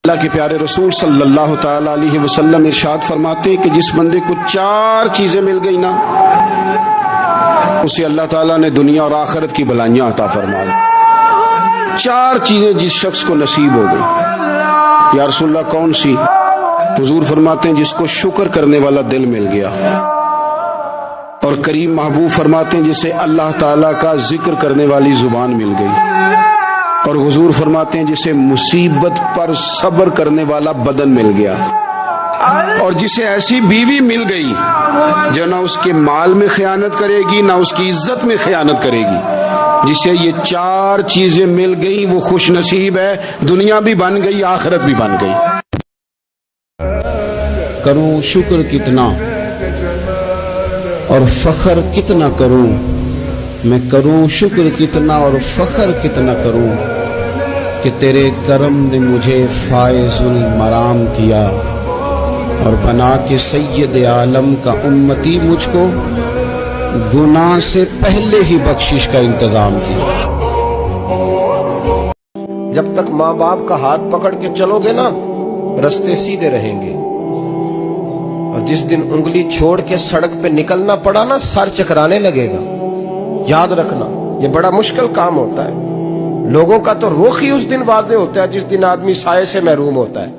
اللہ کے پیارے رسول صلی اللہ تعالی علیہ وسلم ارشاد فرماتے کہ جس بندے کو 4 چیزیں مل گئی نا، اسے اللہ تعالیٰ نے دنیا اور آخرت کی بھلائیاں عطا فرما دی۔ 4 چیزیں جس شخص کو نصیب ہو گئی۔ یا رسول اللہ کون سی؟ حضور فرماتے ہیں جس کو شکر کرنے والا دل مل گیا، اور کریم محبوب فرماتے ہیں جسے اللہ تعالیٰ کا ذکر کرنے والی زبان مل گئی، اور حضور فرماتے ہیں جسے مصیبت پر صبر کرنے والا بدن مل گیا، اور جسے ایسی بیوی مل گئی جو نہ اس کے مال میں خیانت کرے گی نہ اس کی عزت میں خیانت کرے گی۔ جسے یہ 4 چیزیں مل گئی وہ خوش نصیب ہے، دنیا بھی بن گئی آخرت بھی بن گئی۔ کروں شکر کتنا اور فخر کتنا کروں، میں کروں شکر کتنا اور فخر کتنا کروں کہ تیرے کرم نے مجھے فائز المرام کیا اور بنا کے سید عالم کا امتی مجھ کو گناہ سے پہلے ہی بخشش کا انتظام کیا۔ جب تک ماں باپ کا ہاتھ پکڑ کے چلو گے نا، رستے سیدھے رہیں گے، اور جس دن انگلی چھوڑ کے سڑک پہ نکلنا پڑا نا، سر چکرانے لگے گا۔ یاد رکھنا یہ بڑا مشکل کام ہوتا ہے۔ لوگوں کا تو رخ ہی اس دن واضح ہوتا ہے جس دن آدمی سائے سے محروم ہوتا ہے۔